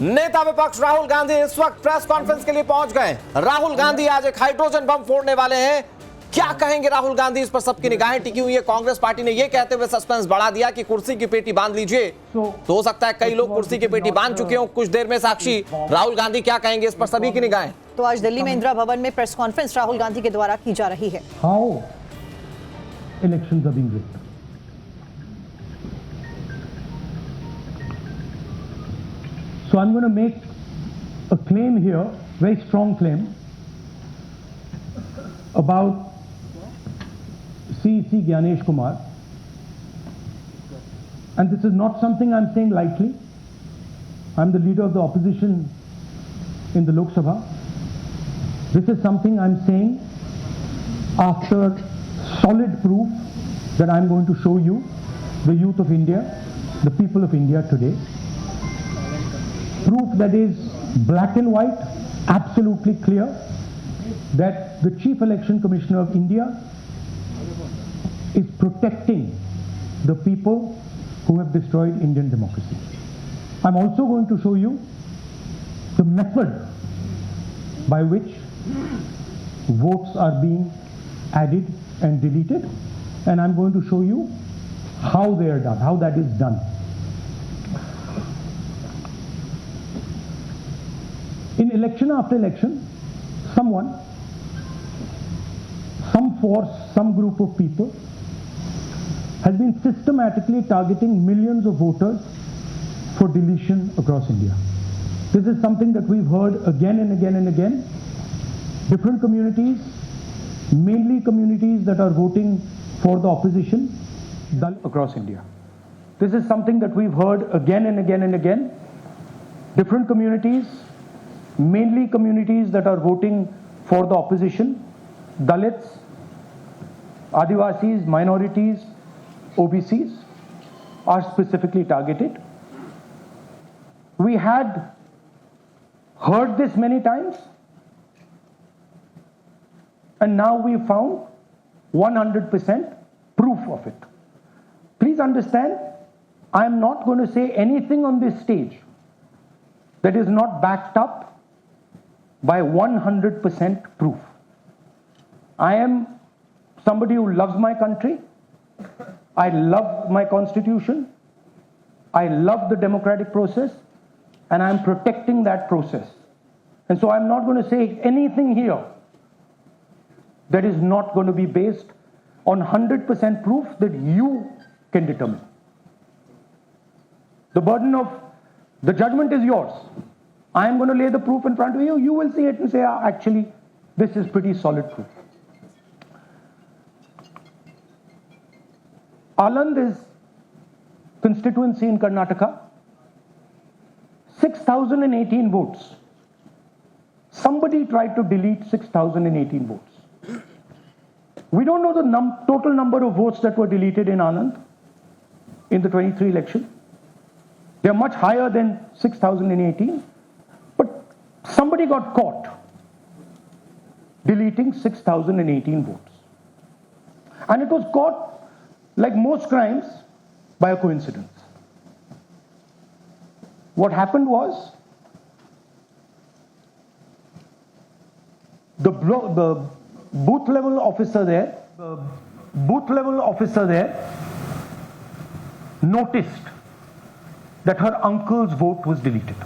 नेता विपक्ष राहुल गांधी इस वक्त प्रेस कॉन्फ्रेंस के लिए पहुंच गए। राहुल गांधी आज एक हाइड्रोजन बम फोड़ने वाले हैं। क्या कहेंगे राहुल गांधी, इस पर सबकी निगाहें टिकी हुई है। कांग्रेस पार्टी ने यह कहते हुए सस्पेंस बढ़ा दिया कि कुर्सी की पेटी बांध लीजिए। तो हो सकता है कई लोग कुर्सी की पेटी बांध चुके हों कुछ देर में। साक्षी, राहुल गांधी क्या कहेंगे, इस पर सभी की निगाहें। तो आज दिल्ली में इंदिरा भवन में प्रेस कॉन्फ्रेंस राहुल गांधी के द्वारा की जा रही है। How elections are being rigged. So I'm going to make a claim here, very strong claim, about CEC Gyanesh Kumar. And this is not something I'm saying lightly. I'm the leader of the opposition in the Lok Sabha. This is something I'm saying after solid proof that I'm going to show you, the youth of India, the people of India today. Proof that is black and white, absolutely clear, that the Chief Election Commissioner of India is protecting the people who have destroyed Indian democracy. I'm also going to show you the method by which votes are being added and deleted, and I'm going to show you how they are done, how that is done. In election after election, someone, some force, some group of people has been systematically targeting millions of voters for deletion across India. This is something that we've heard again and again and again. Different communities, mainly communities that are voting for the opposition, across India. This is something that we've heard again and again and again. Different communities, mainly communities that are voting for the opposition, Dalits, Adivasis, minorities, OBCs, are specifically targeted. We had heard this many times, and now we found 100% proof of it. Please understand, I am not going to say anything on this stage that is not backed up by 100% proof. I am somebody who loves my country. I love my constitution. I love the democratic process, and I am protecting that process. And so I'm not going to say anything here that is not going to be based on 100% proof that you can determine. The burden of the judgment is yours. I am going to lay the proof in front of you. You will see it and say, actually, this is pretty solid proof. Aland is constituency in Karnataka. 6,018 votes. Somebody tried to delete 6,018 votes. We don't know the total number of votes that were deleted in Anand in the 23 election. They are much higher than 6,018. Somebody got caught deleting 6,018 votes. And it was caught, like most crimes, by a coincidence. What happened was, the booth level officer there noticed that her uncle's vote was deleted.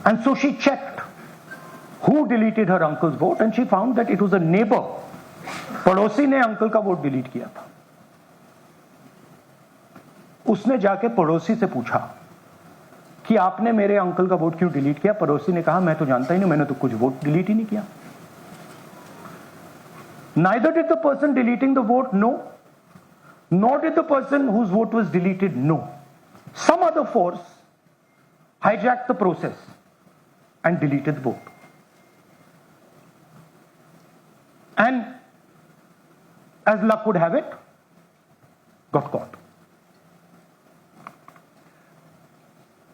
And so she checked who deleted her uncle's vote, and she found that it was a neighbor. पड़ोसी ने uncle का vote delete किया था. उसने जाके पड़ोसी से पूछा कि आपने मेरे अंकल का वोट क्यों डिलीट किया. पड़ोसी ने कहा, मैं तो जानता ही नहीं, मैंने तो कुछ वोट डिलीट ही नहीं किया. Neither did the person deleting the vote know, nor did the person whose vote was deleted know. Some other force hijacked the process and deleted the vote. And as luck would have it, got caught.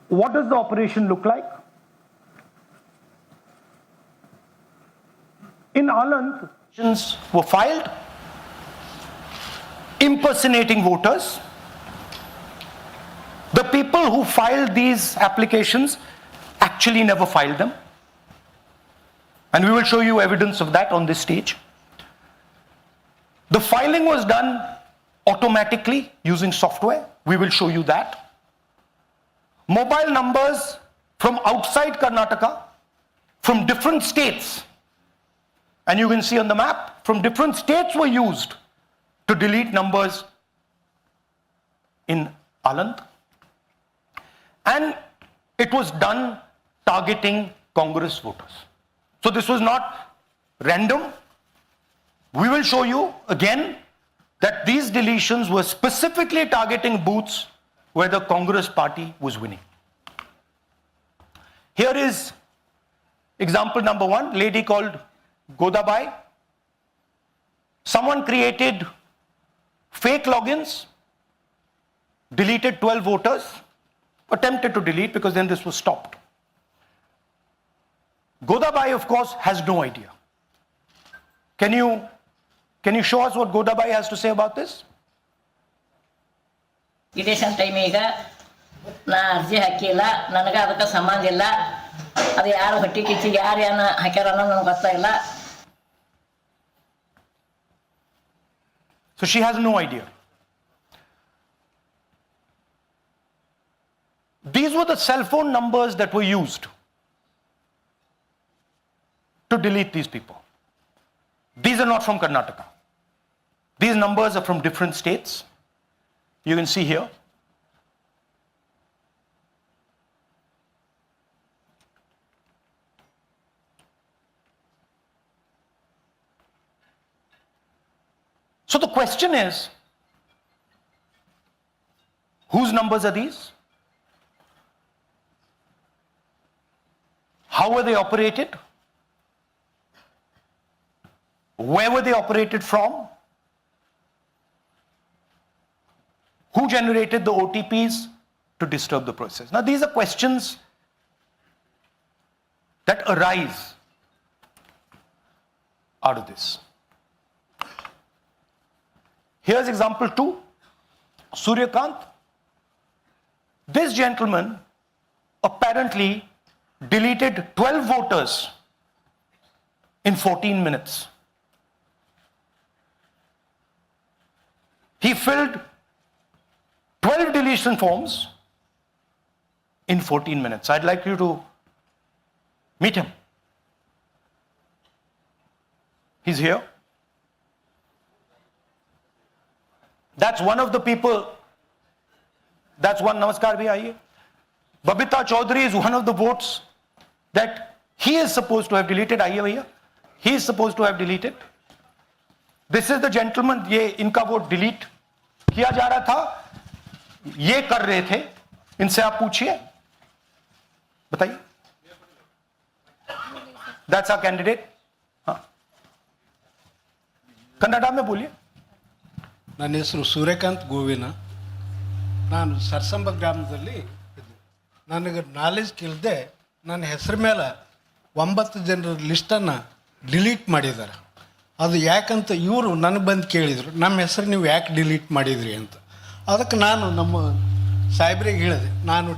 What does the operation look like? In Aland, were filed impersonating voters. The people who filed these applications actually never filed them. And we will show you evidence of that on this stage. The filing was done automatically using software. We will show you that. Mobile numbers from outside Karnataka, from different states, and you can see on the map, from different states were used to delete numbers in Aland. And it was done targeting Congress voters. So this was not random. We will show you again that these deletions were specifically targeting booths where the Congress party was winning. Here is example number 1, lady called Godabai. Someone created fake logins, deleted 12 voters, attempted to delete because then this was stopped. Godabai, of course, has no idea. Can you show us what Godabai has to say about this? Election ಟೈಮಿಗೆ ನಾ ಅರ್ಜಿ ಹಾಕಿಲ್ಲ, ನನಗೆ ಅದಕ್ಕೆ ಸಂಬಂಧ ಇಲ್ಲ, ಅದು ಯಾರು ಹೊಟ್ಟಿ ಕಿಚ್ಚಿಗೆ ಯಾರು ಏನು ಹಾಕ್ಯಾರ ಅನ್ನೋದು ನನಗೆ ಗೊತ್ತಾಗಿಲ್ಲ. So she has no idea. These were the cell phone numbers that were used to delete these people. These are not from Karnataka. These numbers are from different states. You can see here. So the question is, whose numbers are these? How were they operated? Where were they operated from? Who generated the OTPs to disturb the process? Now, these are questions that arise out of this. Here's example 2, Suryakant. This gentleman apparently deleted 12 voters in 14 minutes. He filled 12 deletion forms in 14 minutes. I'd like you to meet him. He's here. That's one of the people. That's one. Namaskar bhi aiye. Babita Chaudhary is one of the votes that he is supposed to have deleted. Aiye bhaiya. He is supposed to have deleted. This is the gentleman. ये इनका vote delete किया जा रहा था. ये कर रहे थे. इनसे आप पूछिए. बताइए. That's our candidate. हाँ. कन्नड़ा में बोलिए. ನನ್ನ ಹೆಸರು ಸೂರ್ಯಕಾಂತ್ ಗೋವಿನ. ನಾನು ಸರ್ಸಂಬ ಗ್ರಾಮದಲ್ಲಿ ಇದ್ದೆ. ನನಗೆ ನಾಲೆಜ್ ಇಲ್ಲದೆ ನನ್ನ ಹೆಸರು ಮೇಲೆ 9 ಜನರ ಲಿಸ್ಟನ್ನು ಡಿಲೀಟ್ ಮಾಡಿದ್ದಾರೆ. ಅದು ಯಾಕಂತ ಇವರು ನನಗೆ ಬಂದು ಕೇಳಿದರು, ನಮ್ಮ ಹೆಸರು ನೀವು ಯಾಕೆ ಡಿಲೀಟ್ ಮಾಡಿದ್ರಿ ಅಂತ. ಅದಕ್ಕೆ ನಾನು ನಮ್ಮ ಸಾಹೇಬ್ರಿಗೆ ಹೇಳಿದೆ, ನಾನು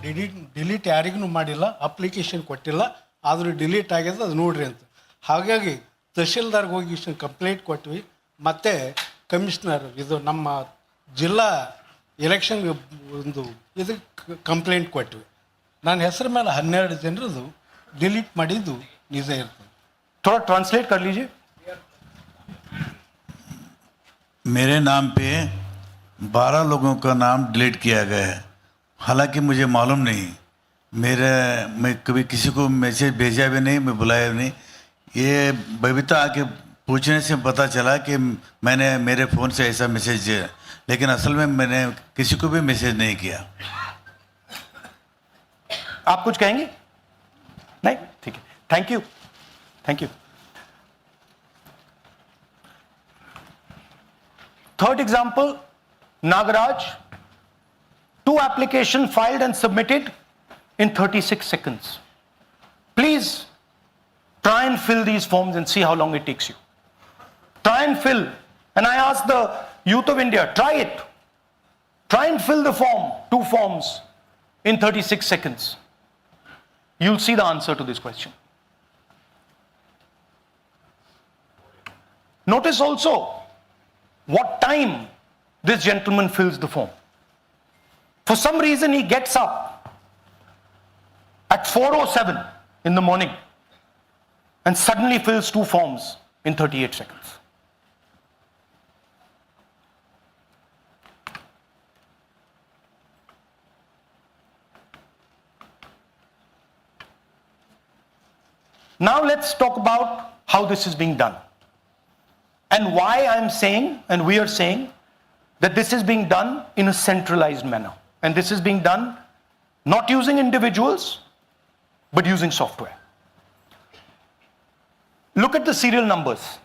ಡಿಲೀಟ್ ಯಾರಿಗೂ ಮಾಡಿಲ್ಲ, ಅಪ್ಲಿಕೇಶನ್ ಕೊಟ್ಟಿಲ್ಲ, ಆದರೂ ಡಿಲೀಟ್ ಆಗ್ಯದ ಅದು ನೋಡ್ರಿ ಅಂತ. ಹಾಗಾಗಿ ತಹಶೀಲ್ದಾರ್ಗೆ ಹೋಗಿ ಕಂಪ್ಲೇಂಟ್ ಕೊಟ್ವಿ. ಮತ್ತು ಕಮಿಷನರ್ ಇದು ನಮ್ಮ ಜಿಲ್ಲಾ ಎಲೆಕ್ಷನ್ಗೆ ಒಂದು ಇದಕ್ಕೆ ಕಂಪ್ಲೇಂಟ್ ಕೊಟ್ವಿ. ನನ್ನ ಹೆಸರು ಮೇಲೆ 12 ಜನರದು ಡಿಲೀಟ್ ಮಾಡಿದ್ದು ನಿಜ ಇರ್ತದೆ. थोड़ा ट्रांसलेट कर लीजिए. मेरे नाम पे 12 लोगों का नाम डिलीट किया गया है. हालांकि मुझे मालूम नहीं, मैं कभी किसी को मैसेज भेजा भी नहीं, मैं बुलाया भी नहीं. ये बबीता आके पूछने से पता चला कि मैंने मेरे फ़ोन से ऐसा मैसेज दिया, लेकिन असल में मैंने किसी को भी मैसेज नहीं किया. आप कुछ कहेंगे? नहीं? ठीक है. Thank you. Thank you. Third example, Nagaraj. 2 applications filed and submitted in 36 seconds. Please try and fill these forms and see how long it takes you. Try and fill. And I ask the youth of India, try it. Try and fill the form, 2 forms in 36 seconds, you'll see the answer to this question. Notice also what time this gentleman fills the form. For some reason, he gets up at 4:07 in the morning and suddenly fills 2 forms in 38 seconds. Now let's talk about how this is being done and why I'm saying, and we are saying, that this is being done in a centralized manner. And this is being done not using individuals, but using software. Look at the serial numbers.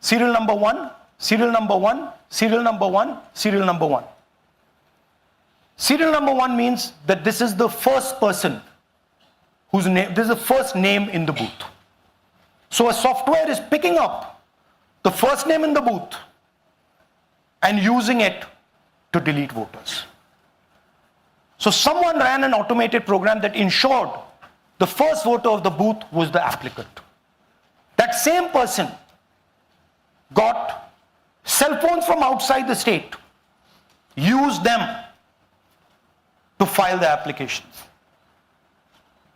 Serial number 1, serial number 1, serial number 1, serial number 1. Serial number 1 means that this is the first person whose name, this is the first name in the booth. So a software is picking up the first name in the booth and using it to delete voters. So someone ran an automated program that ensured the first voter of the booth was the applicant. That same person got cell phones from outside the state, used them to file the applications.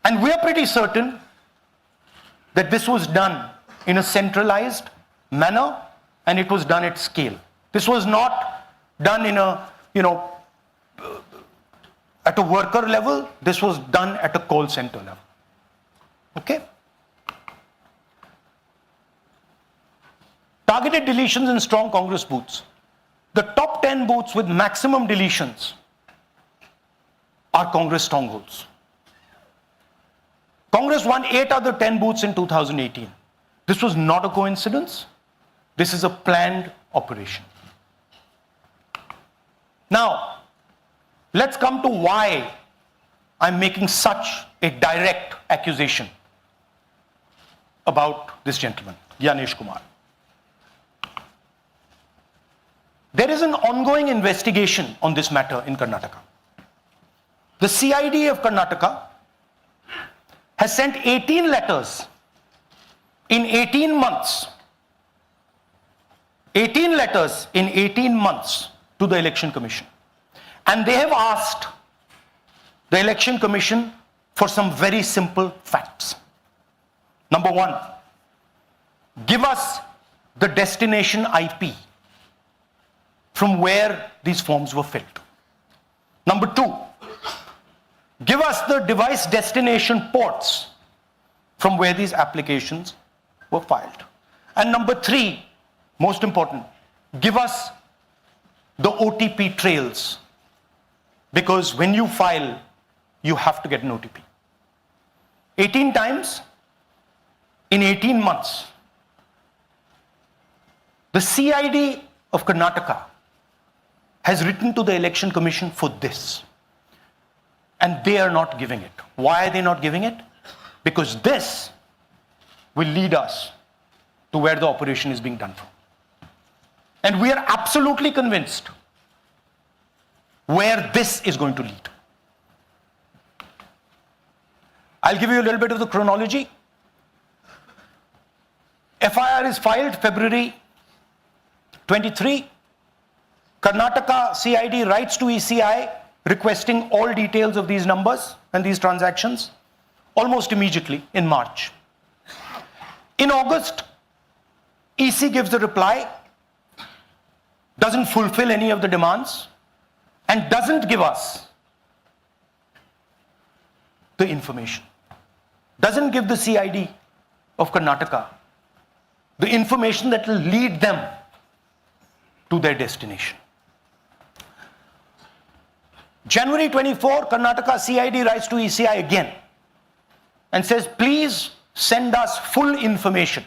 And we are pretty certain that this was done in a centralized manner and it was done at scale. This was not done in a, at a worker level. This was done at a call center level. Okay? Targeted deletions in strong Congress booths. The top 10 booths with maximum deletions are Congress strongholds. Congress won 8 other 10 booths in 2018. This was not a coincidence. This is a planned operation. Now, let's come to why I'm making such a direct accusation about this gentleman, Gyanesh Kumar. There is an ongoing investigation on this matter in Karnataka. The CID of Karnataka has sent 18 letters in 18 months. 18 letters in 18 months to the Election Commission. And they have asked the Election Commission for some very simple facts. Number 1, give us the destination IP from where these forms were filled. Number 2, give us the device destination ports from where these applications were filed. And number 3, most important, give us the OTP trails, because when you file, you have to get an OTP. 18 times in 18 months. The CID of Karnataka has written to the Election Commission for this. And they are not giving it. Why are they not giving it? Because this will lead us to where the operation is being done from. And we are absolutely convinced where this is going to lead. I'll give you a little bit of the chronology. FIR is filed February 23. Karnataka CID writes to ECI requesting all details of these numbers and these transactions almost immediately in March. In August, EC gives a reply, doesn't fulfill any of the demands, and doesn't give us the information. Doesn't give the CID of Karnataka the information that will lead them to their destination. January 24, Karnataka CID writes to ECI again and says, please send us full information.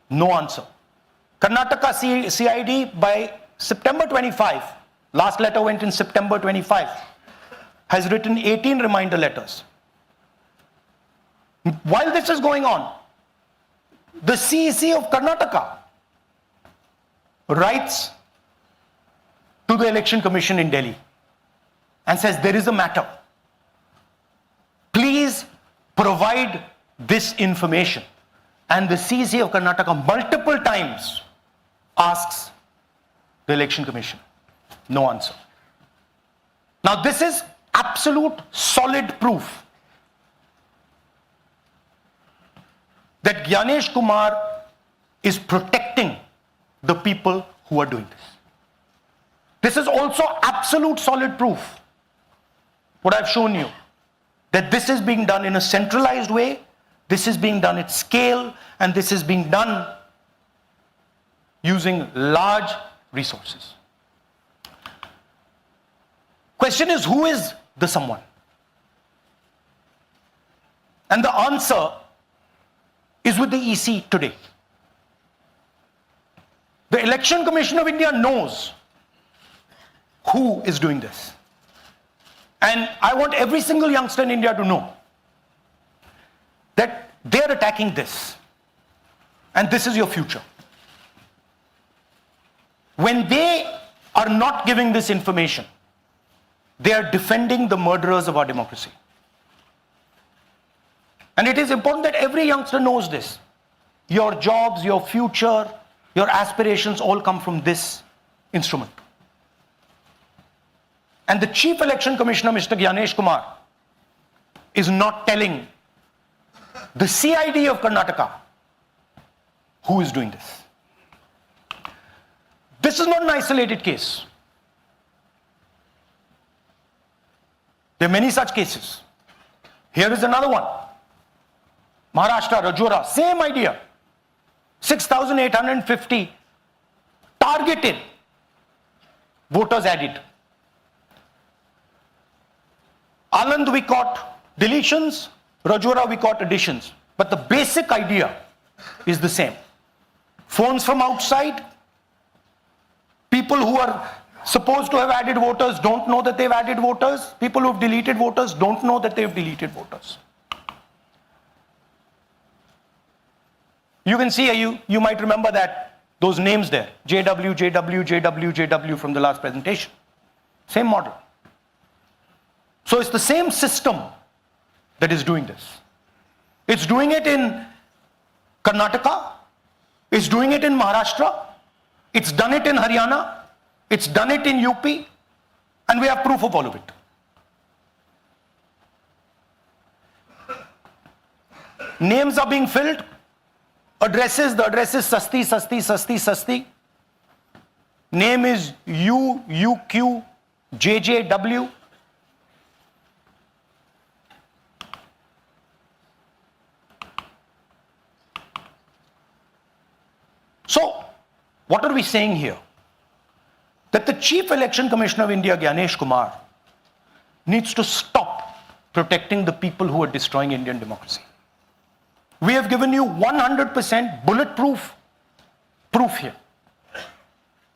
No answer. Karnataka CID by September 25, last letter went in September 25, has written 18 reminder letters. While this is going on, the CEC of Karnataka writes to the Election Commission in Delhi and says there is a matter. Please provide this information. And the CC of Karnataka multiple times asks the Election Commission. No answer. Now this is absolute solid proof that Gyanesh Kumar is protecting the people who are doing this. This is also absolute solid proof, what I've shown you, that this is being done in a centralized way, this is being done at scale, and this is being done using large resources. Question is, who is the someone? And the answer is with the EC today. The Election Commission of India knows who is doing this. And I want every single youngster in India to know that they are attacking this. And this is your future. When they are not giving this information, they are defending the murderers of our democracy. And it is important that every youngster knows this. Your jobs, your future, your aspirations all come from this instrument. And the Chief Election Commissioner, Mr. Gyanesh Kumar, is not telling the CID of Karnataka who is doing this. This is not an isolated case. There are many such cases. Here is another one. Maharashtra, Rajora, same idea. 6,850 targeted voters added. Anand we caught deletions, Rajora we caught additions. But the basic idea is the same. Phones from outside, people who are supposed to have added voters don't know that they've added voters, people who have deleted voters don't know that they've deleted voters. You can see, you might remember that, those names there, JW, JW, JW, JW from the last presentation. Same model. So it's the same system that is doing this. It's doing it in Karnataka, it's doing it in Maharashtra, it's done it in Haryana, it's done it in UP, and we have proof of all of it. Names are being filled. Addresses, the address is Sasti, Sasti, Sasti, Sasti. Name is UQ, JJW. So, what are we saying here? That the Chief Election Commissioner of India, Gyanesh Kumar, needs to stop protecting the people who are destroying Indian democracy. We have given you 100% bulletproof proof here.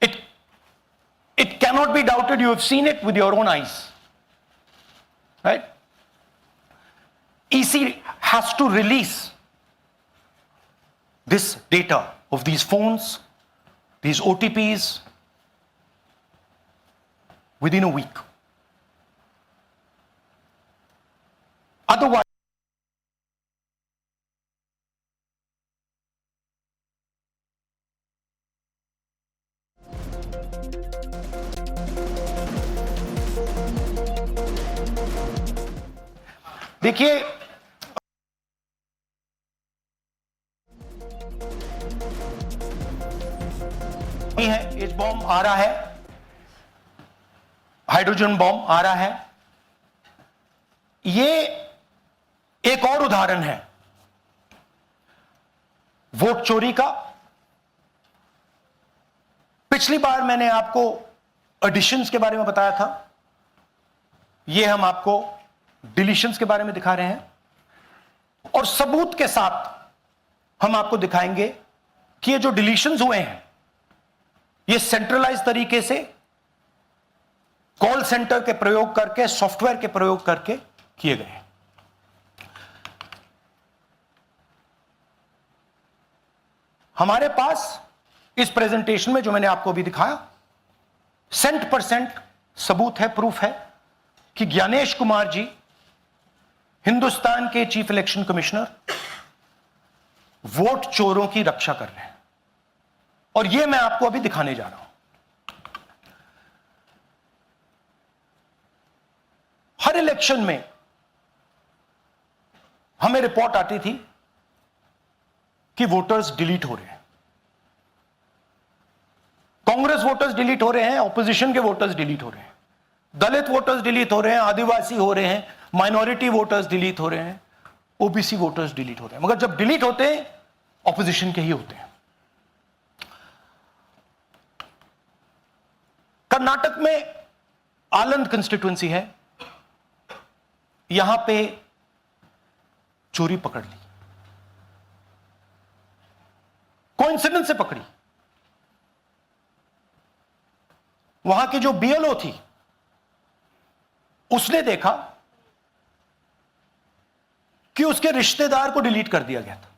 It cannot be doubted. You have seen it with your own eyes. Right? EC has to release this data of these phones, these OTPs, within a week. Otherwise, देखिए है, H bomb आ रहा है, hydrogen bomb आ रहा है. ये एक और उदाहरण है वोट चोरी का. पिछली बार मैंने आपको एडिशंस के बारे में बताया था, ये हम आपको डिलीशंस के बारे में दिखा रहे हैं, और सबूत के साथ हम आपको दिखाएंगे कि ये जो डिलीशंस हुए हैं ये सेंट्रलाइज तरीके से कॉल सेंटर के प्रयोग करके, सॉफ्टवेयर के प्रयोग करके किए गए हैं. हमारे पास इस प्रेजेंटेशन में जो मैंने आपको अभी दिखाया, 100% सबूत है, प्रूफ है कि ज्ञानेश कुमार जी हिंदुस्तान के चीफ इलेक्शन कमिश्नर वोट चोरों की रक्षा कर रहे हैं। और यह मैं आपको अभी दिखाने जा रहा हूं। हर इलेक्शन में हमें रिपोर्ट आती थी कि वोटर्स डिलीट हो रहे हैं, कांग्रेस वोटर्स डिलीट हो रहे हैं, ऑपोजिशन के वोटर्स डिलीट हो रहे हैं, दलित वोटर्स डिलीट हो रहे हैं, आदिवासी हो रहे हैं, माइनॉरिटी वोटर्स डिलीट हो रहे हैं, ओबीसी वोटर्स डिलीट हो रहे हैं। मगर जब डिलीट होते हैं ऑपोजिशन के ही होते हैं। कर्नाटक में आलंद कंस्टिट्यूएंसी है, यहां पे चोरी पकड़ ली, कोइंसिडेंस से पकड़ी। वहां की जो बीएलओ थी उसने देखा कि उसके रिश्तेदार को डिलीट कर दिया गया था।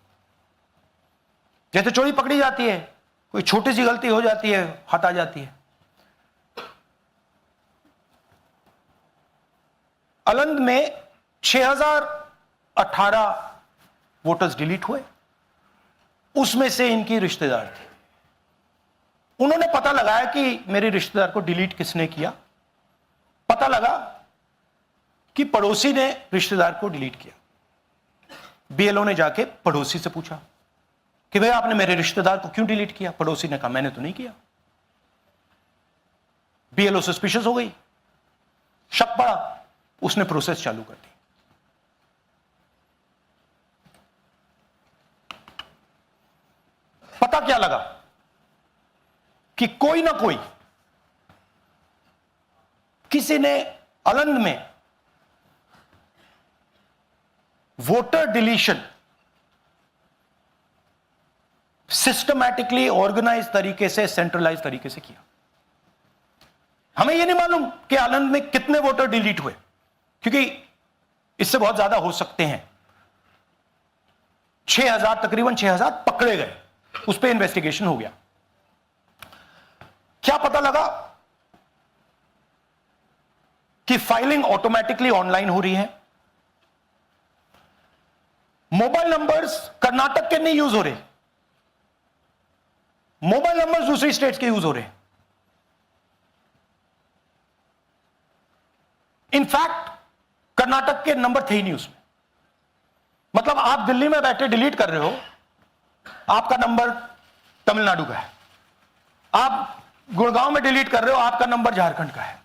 जैसे चोरी पकड़ी जाती है, कोई छोटी सी गलती हो जाती है, हाथ आ जाती है। अलंद में 6018 वोटर्स डिलीट हुए, उसमें से इनकी रिश्तेदार थे। उन्होंने पता लगाया कि मेरे रिश्तेदार को डिलीट किसने किया। पता लगा कि पड़ोसी ने रिश्तेदार को डिलीट किया। बीएलओ ने जाके पड़ोसी से पूछा कि भाई आपने मेरे रिश्तेदार को क्यों डिलीट किया। पड़ोसी ने कहा मैंने तो नहीं किया। बीएलओ सस्पिशियस हो गई, शक पड़ा, उसने प्रोसेस चालू कर दी। पता क्या लगा कि कोई ना कोई, किसी ने अलंद में वोटर डिलीशन सिस्टमैटिकली ऑर्गेनाइज तरीके से, सेंट्रलाइज तरीके से किया। हमें यह नहीं मालूम कि आलंद में कितने वोटर डिलीट हुए, क्योंकि इससे बहुत ज्यादा हो सकते हैं। 6000, तकरीबन 6000 पकड़े गए, उस पर इन्वेस्टिगेशन हो गया। क्या पता लगा कि फाइलिंग ऑटोमेटिकली ऑनलाइन हो रही है। मोबाइल नंबर्स कर्नाटक के नहीं यूज हो रहे, मोबाइल नंबर्स दूसरी स्टेट्स के यूज हो रहे हैं। इनफैक्ट कर्नाटक के नंबर थे ही नहीं उसमें। मतलब आप दिल्ली में बैठे डिलीट कर रहे हो, आपका नंबर तमिलनाडु का है। आप गुड़गांव में डिलीट कर रहे हो, आपका नंबर झारखंड का है।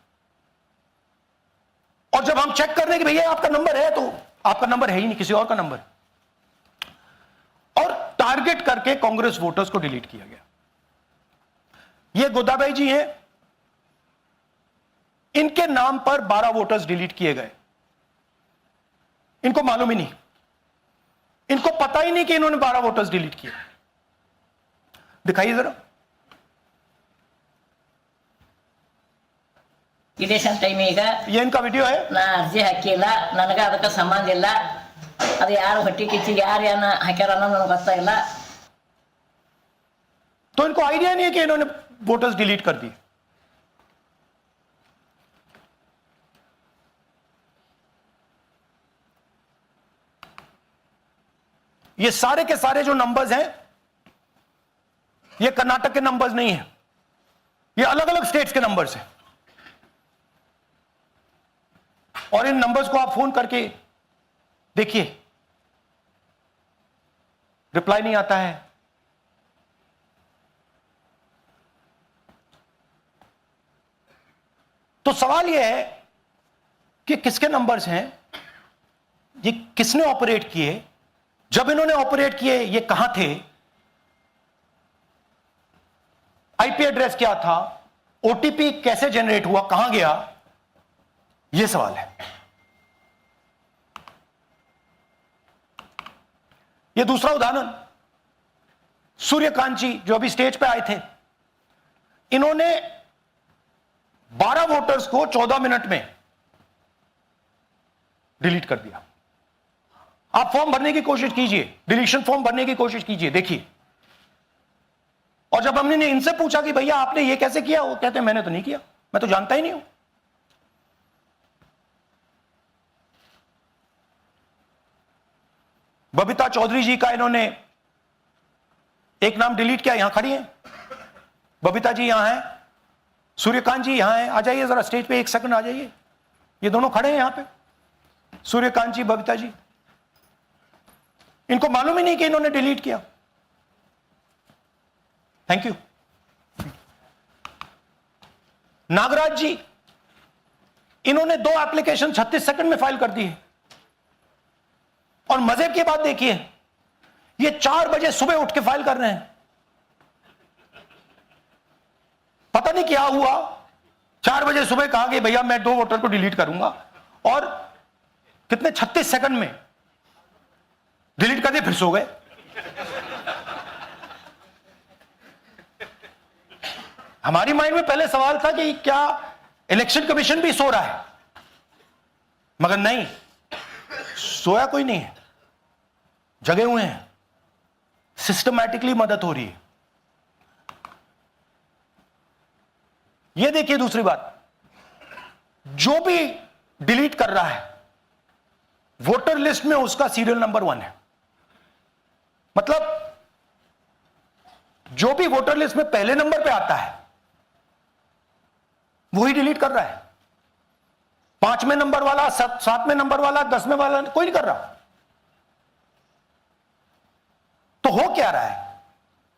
और जब हम चेक कर रहे हैं कि भैया आपका नंबर है, तो आपका नंबर है ही नहीं, किसी और का नंबर। और टारगेट करके कांग्रेस वोटर्स को डिलीट किया गया। ये गोदाबाई जी हैं, इनके नाम पर 12 वोटर्स डिलीट किए गए। इनको मालूम ही नहीं, इनको पता ही नहीं कि इन्होंने 12 वोटर्स डिलीट किए। दिखाइए जरा। ಇಲೆಕ್ಷನ್ ಟೈಮ್ ಈಗ ये इनका वीडियो है। ನಾ ಅರ್ಜಿ ಹಾಕಿಲ್ಲ, ನನಗೆ ಅದಕ್ಕೆ ಸಂಬಂಧ ಇಲ್ಲ। ಅದು ಯಾರು ಹೊಟ್ಟಿ ಕಿಚ್ಚಿ ಯಾರು ಏನ ಹಾಕ್ಯಾರ ಅನ್ನೋದು ನನಗೆ ಗೊತ್ತಾಗಿಲ್ಲ। तो इनको आइडिया नहीं है कि इन्होंने वोटर्स डिलीट कर दिए। ये सारे के सारे जो नंबर्स हैं, ये कर्नाटक के नंबर्स नहीं है, ये अलग अलग स्टेट्स के नंबर्स हैं। और इन नंबर्स को आप फोन करके देखिए, रिप्लाई नहीं आता है। तो सवाल यह है कि किसके नंबर्स हैं, ये किसने ऑपरेट किए, जब इन्होंने ऑपरेट किए ये कहां थे, आईपी एड्रेस क्या था, ओटीपी कैसे जनरेट हुआ, कहां गया, यह सवाल है। यह दूसरा उदाहरण, सूर्यकांत जी जो अभी स्टेज पे आए थे, इन्होंने 12 वोटर्स को 14 मिनट में डिलीट कर दिया। आप फॉर्म भरने की कोशिश कीजिए, डिलीशन फॉर्म भरने की कोशिश कीजिए, देखिए। और जब हमने इनसे पूछा कि भैया आपने ये कैसे किया, वो कहते हैं मैंने तो नहीं किया। मैं तो जानता ही नहीं हूं। बबीता चौधरी जी का इन्होंने एक नाम डिलीट किया, यहां खड़ी हैं बबीता जी, यहां है सूर्यकांत जी, यहां है, आ जाइए जरा स्टेज पे, 1 सेकंड आ जाइए। ये दोनों खड़े हैं यहां पे, सूर्यकांत जी, बबीता जी। इनको मालूम ही नहीं कि इन्होंने डिलीट किया। Thank you. नागराज जी, इन्होंने 2 एप्लीकेशन 36 सेकंड में फाइल कर दी है। और मजे की बात देखिए, ये 4 बजे सुबह उठ के फाइल कर रहे हैं। पता नहीं क्या हुआ, 4 बजे सुबह कहा कि भैया मैं 2 वोटर को डिलीट करूंगा, और कितने 36 सेकंड में डिलीट कर दिए, फिर सो गए। हमारी माइंड में पहले सवाल था कि क्या इलेक्शन कमीशन भी सो रहा है, मगर नहीं, सोया कोई नहीं है, जगे हुए हैं, सिस्टमैटिकली मदद हो रही है। यह देखिए दूसरी बात, जो भी डिलीट कर रहा है वोटर लिस्ट में उसका सीरियल नंबर 1 है। मतलब जो भी वोटर लिस्ट में पहले नंबर पे आता है वही डिलीट कर रहा है। 5वें नंबर वाला, 7वें नंबर वाला, 10वें वाला कोई नहीं कर रहा। तो हो क्या रहा है,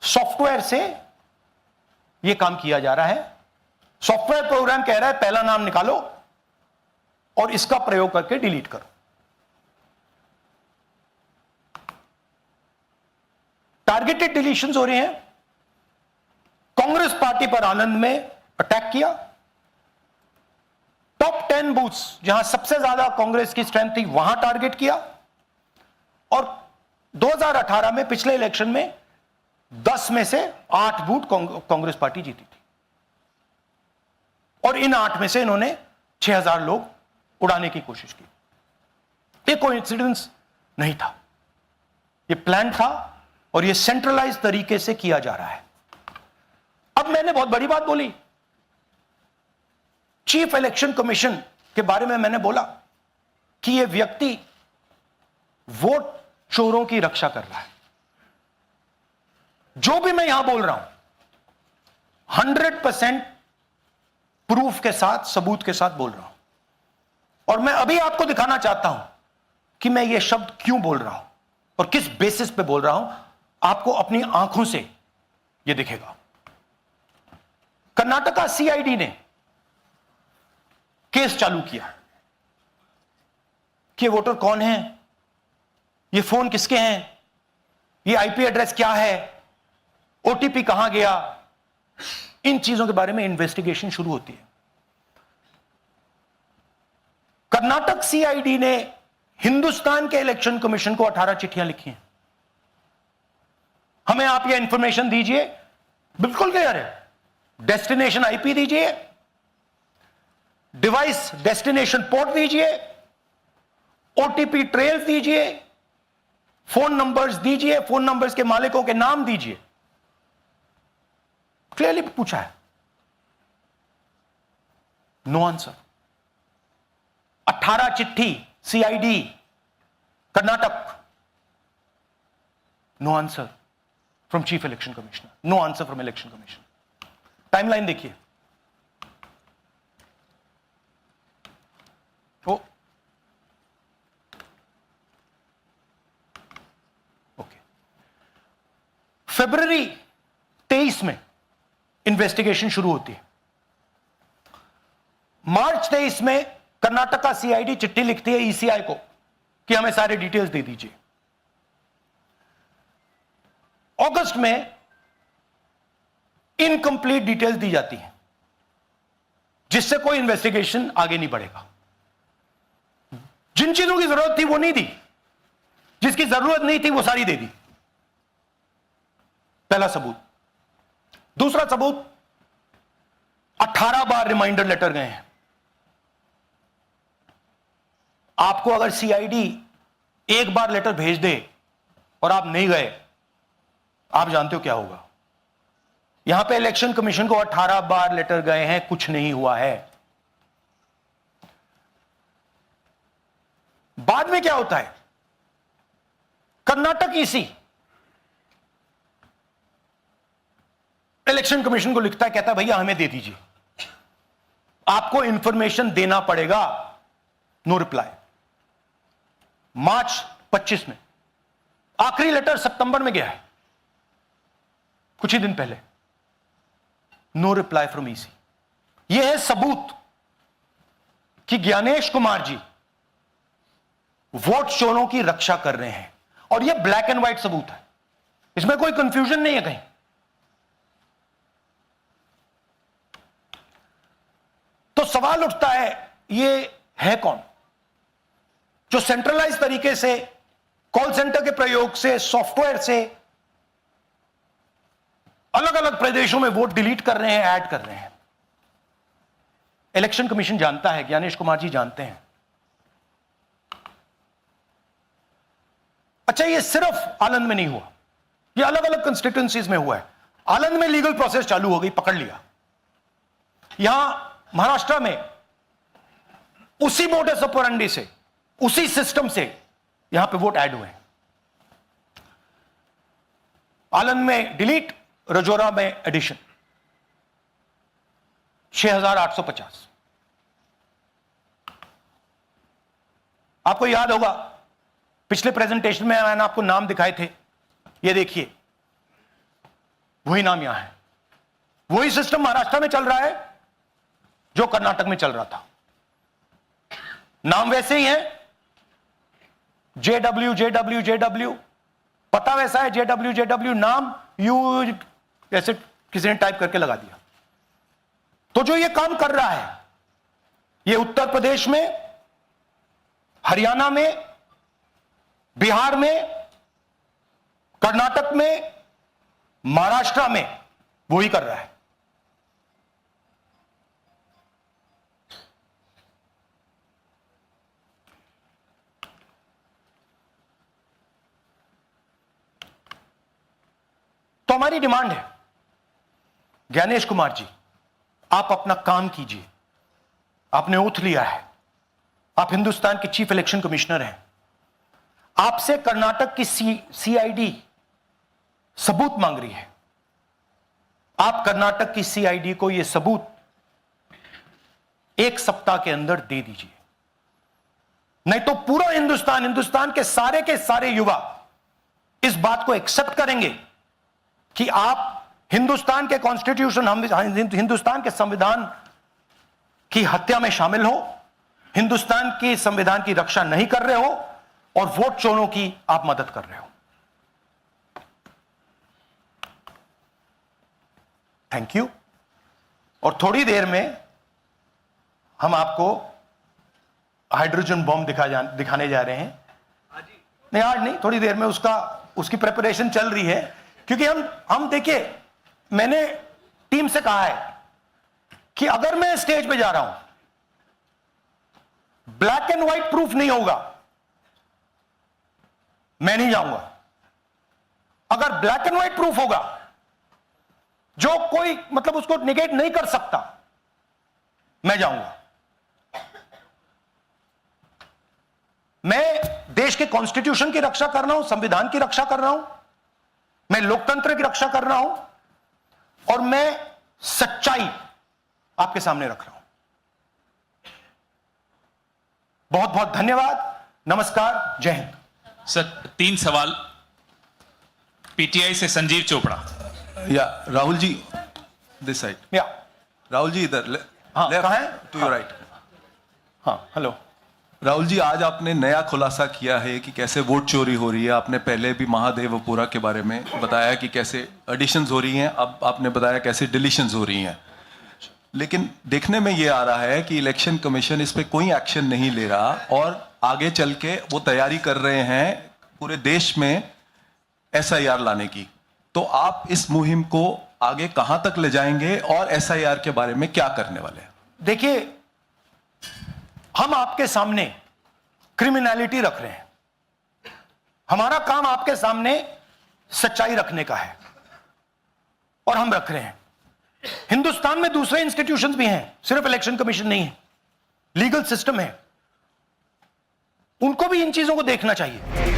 सॉफ्टवेयर से यह काम किया जा रहा है। सॉफ्टवेयर प्रोग्राम कह रहा है पहला नाम निकालो और इसका प्रयोग करके डिलीट करो। टारगेटेड डिलीशंस हो रहे हैं। कांग्रेस पार्टी पर आनंद में अटैक किया। टॉप 10 बूथ्स जहां सबसे ज्यादा कांग्रेस की स्ट्रेंथ थी वहां टारगेट किया। और 2018 में पिछले इलेक्शन में 10 में से 8 बूथ कांग्रेस पार्टी जीती थी, और इन 8 में से इन्होंने 6000 लोग उड़ाने की कोशिश की। ये कोइंसिडेंस नहीं था, ये प्लान था, और ये सेंट्रलाइज तरीके से किया जा रहा है। अब मैंने बहुत बड़ी बात बोली, चीफ इलेक्शन कमीशन के बारे में मैंने बोला कि यह व्यक्ति वोट चोरों की रक्षा कर रहा है। जो भी मैं यहां बोल रहा हूं 100% प्रूफ के साथ, सबूत के साथ बोल रहा हूं। और मैं अभी आपको दिखाना चाहता हूं कि मैं ये शब्द क्यों बोल रहा हूं और किस बेसिस पे बोल रहा हूं। आपको अपनी आंखों से ये दिखेगा। कर्नाटका सीआईडी ने केस चालू किया कि वोटर कौन है, ये फोन किसके हैं, ये आईपी एड्रेस क्या है, ओटीपी कहां गया, इन चीजों के बारे में इन्वेस्टिगेशन शुरू होती है। कर्नाटक सीआईडी ने हिंदुस्तान के इलेक्शन कमीशन को 18 चिट्ठियां लिखी हैं। हमें आप ये इंफॉर्मेशन दीजिए, बिल्कुल क्लियर है, डेस्टिनेशन आईपी दीजिए, डिवाइस डेस्टिनेशन पोर्ट दीजिए, ओटीपी ट्रेल्स दीजिए, फोन नंबर्स दीजिए, फोन नंबर्स के मालिकों के नाम दीजिए। क्लियरली पूछा है, नो आंसर। 18 चिट्ठी CID Karnataka, no answer from chief election commissioner, no answer from election commission. Timeline देखिए, ओके, फरवरी 23 में इन्वेस्टिगेशन शुरू होती है। मार्च 23 में कर्नाटका सीआईडी चिट्ठी लिखती है ईसीआई को कि हमें सारे डिटेल्स दे दीजिए। अगस्त में इनकंप्लीट डिटेल्स दी जाती हैं, जिससे कोई इन्वेस्टिगेशन आगे नहीं बढ़ेगा। जिन चीजों की जरूरत थी वो नहीं दी, जिसकी जरूरत नहीं थी वो सारी दे दी। पहला सबूत। दूसरा सबूत, 18 बार रिमाइंडर लेटर गए हैं। आपको अगर सीआईडी एक बार लेटर भेज दे और आप नहीं गए, आप जानते हो क्या होगा। यहां पे इलेक्शन कमीशन को 18 बार लेटर गए हैं, कुछ नहीं हुआ है। बाद में क्या होता है, कर्नाटक ईसी इलेक्शन कमीशन को लिखता है, कहता है भैया हमें दे दीजिए, आपको इंफॉर्मेशन देना पड़ेगा। No reply. मार्च 25 में आखिरी लेटर सितंबर में गया है, कुछ ही दिन पहले। No reply from EC. यह है सबूत कि ज्ञानेश कुमार जी वोट चोरों की रक्षा कर रहे हैं, और यह ब्लैक एंड व्हाइट सबूत है, इसमें कोई कंफ्यूजन नहीं है कहीं। तो सवाल उठता है, ये है कौन जो सेंट्रलाइज तरीके से कॉल सेंटर के प्रयोग से, सॉफ्टवेयर से अलग अलग प्रदेशों में वोट डिलीट कर रहे हैं, ऐड कर रहे हैं? इलेक्शन कमीशन जानता है, ज्ञानेश कुमार जी जानते हैं। अच्छा, ये सिर्फ आनंद में नहीं हुआ, ये अलग अलग कंस्टिट्यूएंसीज में हुआ है। आनंद में लीगल प्रोसेस चालू हो गई, पकड़ लिया। यहां महाराष्ट्र में उसी मोडस ऑपरेंडी से, उसी सिस्टम से यहां पे वोट ऐड हुए हैं। आनंद में डिलीट, रजौरा में एडिशन, 6850। आपको याद होगा पिछले प्रेजेंटेशन में मैंने आपको नाम दिखाए थे, ये देखिए वही नाम यहां है। वही सिस्टम महाराष्ट्र में चल रहा है जो कर्नाटक में चल रहा था। नाम वैसे ही है, JW JW JW, पता वैसा है, JW JW, नाम यू ऐसे किसी ने टाइप करके लगा दिया। तो जो ये काम कर रहा है, ये उत्तर प्रदेश में, हरियाणा में, बिहार में, कर्नाटक में, महाराष्ट्र में वही कर रहा है। तो हमारी डिमांड है, ज्ञानेश कुमार जी, आप अपना काम कीजिए। आपने ओथ लिया है, आप हिंदुस्तान के चीफ इलेक्शन कमिश्नर हैं। आपसे कर्नाटक की CID सबूत मांग रही है। आप कर्नाटक की CID को यह सबूत 1 सप्ताह के अंदर दे दीजिए, नहीं तो पूरा हिंदुस्तान के सारे युवा इस बात को एक्सेप्ट करेंगे कि आप हिंदुस्तान के कॉन्स्टिट्यूशन, हिंदुस्तान के संविधान की हत्या में शामिल हो, हिंदुस्तान के संविधान की रक्षा नहीं कर रहे हो, और वोट चोरों की आप मदद कर रहे हो। Thank you. और थोड़ी देर में हम आपको हाइड्रोजन बॉम्ब दिखाने जा रहे हैं। नहीं, आज नहीं, थोड़ी देर में उसकी प्रिपरेशन चल रही है। क्योंकि हम देखिए, मैंने टीम से कहा है कि अगर मैं स्टेज पे जा रहा हूं, ब्लैक एंड व्हाइट प्रूफ नहीं होगा, मैं नहीं जाऊंगा। अगर ब्लैक एंड व्हाइट प्रूफ होगा, जो कोई मतलब उसको निगेट नहीं कर सकता, मैं जाऊंगा। मैं देश के कॉन्स्टिट्यूशन की रक्षा कर रहा हूं, संविधान की रक्षा कर रहा हूं, मैं लोकतंत्र की रक्षा कर रहा हूं, और मैं सच्चाई आपके सामने रख रहा हूं। बहुत बहुत धन्यवाद, नमस्कार, जय हिंद। सर, 3 सवाल। पीटीआई से संजीव चोपड़ा। या राहुल जी, दिस साइड। या राहुल जी इधर। हाँ, कहाँ है? To your right. हाँ, हेलो। राहुल जी, आज आपने नया खुलासा किया है कि कैसे वोट चोरी हो रही है। आपने पहले भी महादेवपुरा के बारे में बताया कि कैसे एडिशंस हो रही हैं, अब आपने बताया कैसे डिलीशंस हो रही हैं। लेकिन देखने में ये आ रहा है कि इलेक्शन कमीशन इस पर कोई एक्शन नहीं ले रहा, और आगे चल के वो तैयारी कर रहे हैं पूरे देश में SIR लाने की। तो आप इस मुहिम को आगे कहां तक ले जाएंगे, और SIR के बारे में क्या करने वाले हैं? देखिए, हम आपके सामने क्रिमिनलिटी रख रहे हैं। हमारा काम आपके सामने सच्चाई रखने का है, और हम रख रहे हैं। हिंदुस्तान में दूसरे इंस्टीट्यूशंस भी हैं, सिर्फ इलेक्शन कमीशन नहीं है, लीगल सिस्टम है, उनको भी इन चीजों को देखना चाहिए।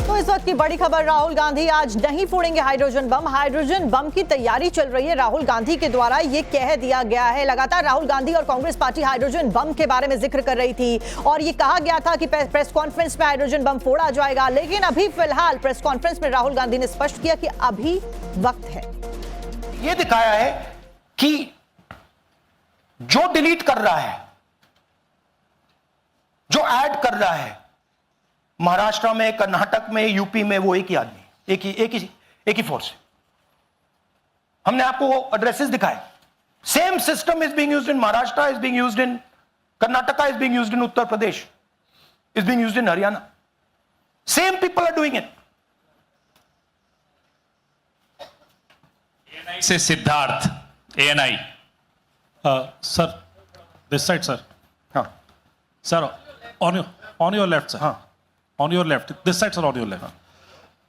तो इस वक्त की बड़ी खबर, राहुल गांधी आज नहीं फोड़ेंगे हाइड्रोजन बम। हाइड्रोजन बम की तैयारी चल रही है राहुल गांधी के द्वारा, ये कह दिया गया है। लगातार राहुल गांधी और कांग्रेस पार्टी हाइड्रोजन बम के बारे में जिक्र कर रही थी और ये कहा गया था कि प्रेस कॉन्फ्रेंस में हाइड्रोजन बम फोड़ा जाएगा, लेकिन अभी फिलहाल प्रेस कॉन्फ्रेंस में राहुल गांधी ने स्पष्ट किया कि अभी वक्त है। ये दिखाया है कि जो डिलीट कर रहा है, जो ऐड कर रहा है, महाराष्ट्र में, कर्नाटक में, यूपी में, वो एक ही आदमी, एक ही फोर्स है। हमने आपको एड्रेसेस दिखाए। Same system is being used in Maharashtra, is being used in Karnataka, is being used in Uttar Pradesh, is being used in Haryana. Same people are doing it. ANI से Siddharth, ANI. Sir, this side sir. हाँ sir, on your left sir. हाँ On your left, this side sir, on your left.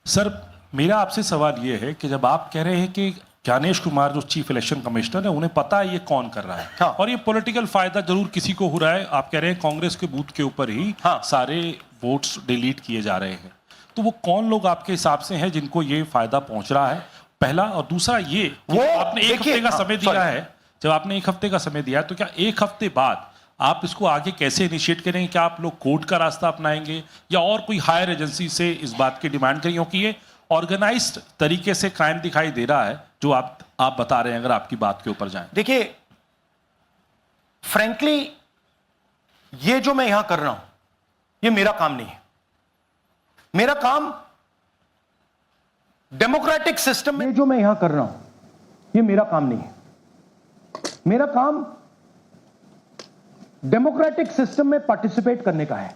Sir, मेरा आपसे सवाल ये है कि जब आप कह रहे हैं कि ज्ञानेश कुमार जो चीफ इलेक्शन कमिश्नर है, उन्हें पता है ये कौन कर रहा है, हाँ। और ये पॉलिटिकल फायदा जरूर किसी को हो रहा है। आप कह रहे हैं कांग्रेस के बूथ के ऊपर ही हाँ। सारे वोट्स डिलीट किए जा रहे हैं, तो वो कौन लोग आपके हिसाब से हैं जिनको ये फायदा पहुंच रहा है, पहला। और दूसरा ये कि वो आपने एक देखिए, हफ्ते का हाँ, समय दिया sorry। है, जब आपने एक हफ्ते का समय दिया है, तो क्या एक हफ्ते बाद आप इसको आगे कैसे इनिशिएट करेंगे? क्या आप लोग कोर्ट का रास्ता अपनाएंगे या और कोई हायर एजेंसी से इस बात की डिमांड करेंगे? क्योंकि ये ऑर्गेनाइज्ड तरीके से क्राइम दिखाई दे रहा है जो आप बता रहे हैं, अगर आपकी बात के ऊपर जाएं। देखिए, फ्रैंकली ये जो मैं यहां कर रहा हूं, ये मेरा काम नहीं है। मेरा काम डेमोक्रेटिक सिस्टम में, ये जो मैं यहां कर रहा हूं, ये मेरा काम नहीं है। मेरा काम डेमोक्रेटिक सिस्टम में पार्टिसिपेट करने का है।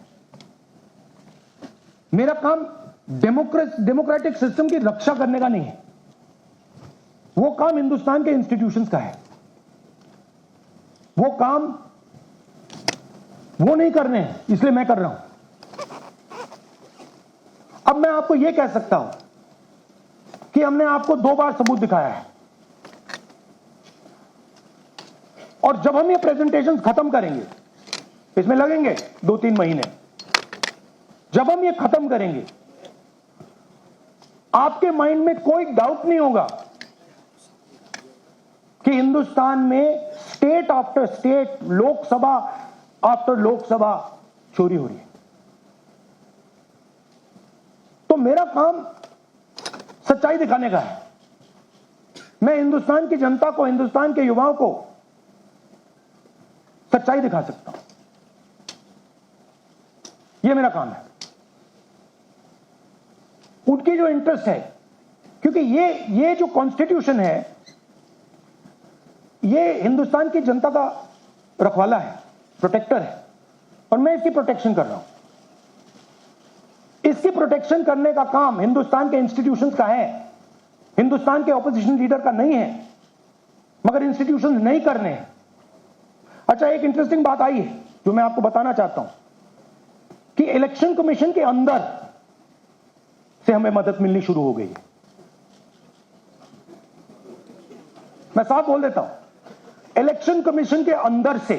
मेरा काम डेमोक्रेटिक सिस्टम की रक्षा करने का नहीं है। वो काम हिंदुस्तान के इंस्टीट्यूशंस का है। वो काम वो नहीं कर रहे हैं, इसलिए मैं कर रहा हूं। अब मैं आपको यह कह सकता हूं कि हमने आपको 2 बार सबूत दिखाया है, और जब हम ये प्रेजेंटेशन खत्म करेंगे, इसमें लगेंगे 2-3 महीने, जब हम ये खत्म करेंगे, आपके माइंड में कोई डाउट नहीं होगा कि हिंदुस्तान में state after state, Lok Sabha after Lok Sabha चोरी हो रही है। तो मेरा काम सच्चाई दिखाने का है। मैं हिंदुस्तान की जनता को, हिंदुस्तान के युवाओं को सच्चाई दिखा सकता हूं। यह मेरा काम है। उनकी जो इंटरेस्ट है, क्योंकि ये जो कॉन्स्टिट्यूशन है, ये हिंदुस्तान की जनता का रखवाला है, प्रोटेक्टर है, और मैं इसकी प्रोटेक्शन कर रहा हूं। इसकी प्रोटेक्शन करने का काम हिंदुस्तान के इंस्टीट्यूशंस का है, हिंदुस्तान के ऑपोजिशन लीडर का नहीं है। मगर इंस्टीट्यूशंस नहीं करने हैं। अच्छा, एक इंटरेस्टिंग बात आई है जो मैं आपको बताना चाहता हूं कि इलेक्शन कमीशन के अंदर से हमें मदद मिलनी शुरू हो गई है। मैं साफ बोल देता हूं, इलेक्शन कमीशन के अंदर से,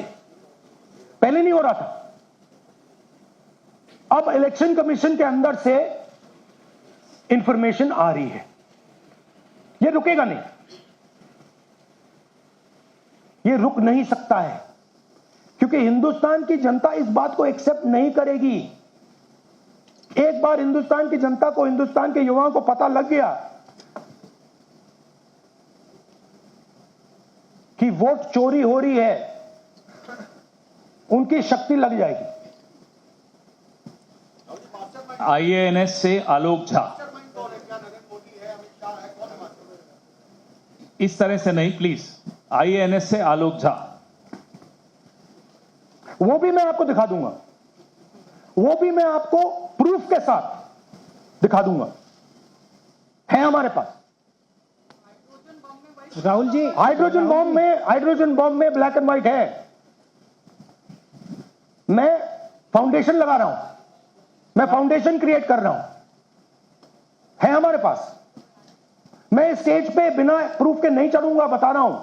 पहले नहीं हो रहा था, अब इलेक्शन कमीशन के अंदर से इंफॉर्मेशन आ रही है। यह रुकेगा नहीं, यह रुक नहीं सकता है, क्योंकि हिंदुस्तान की जनता इस बात को एक्सेप्ट नहीं करेगी। एक बार हिंदुस्तान की जनता को, हिंदुस्तान के युवाओं को पता लग गया कि वोट चोरी हो रही है, उनकी शक्ति लग जाएगी। आईएएनएस से आलोक झा, इस तरह से नहीं प्लीज। आईएएनएस से आलोक झा, वो भी मैं आपको दिखा दूंगा, वो भी मैं आपको प्रूफ के साथ दिखा दूंगा, है हमारे पास। राहुल जी, हाइड्रोजन बॉम्ब में ब्लैक एंड व्हाइट है। मैं फाउंडेशन लगा रहा हूं, मैं फाउंडेशन क्रिएट कर रहा हूं, है हमारे पास। मैं इस स्टेज पे बिना प्रूफ के नहीं चढ़ूंगा, बता रहा हूं।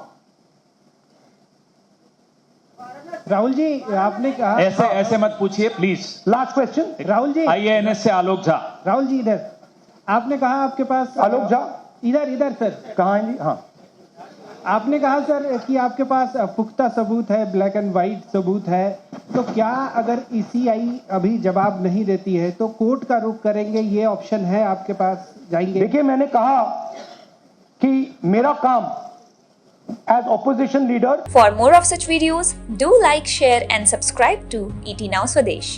राहुल जी, आपने कहा ऐसे ऐसे मत पूछिए please. Last question. Rahul ji, IANS से आलोक झा। राहुल जी इधर। आपने कहा आपके पास आलोक झा इधर सर। कहाँ हैं जी? हाँ, आपने कहा सर कि आपके पास पुख्ता सबूत है, ब्लैक एंड व्हाइट सबूत है, तो क्या अगर ईसीआई अभी जवाब नहीं देती है तो कोर्ट का रुख करेंगे, ये ऑप्शन है आपके पास, जाएंगे? देखिए, मैंने कहा कि मेरा काम as opposition leader. For more of such videos, do like, share and subscribe to ET Now Swadesh.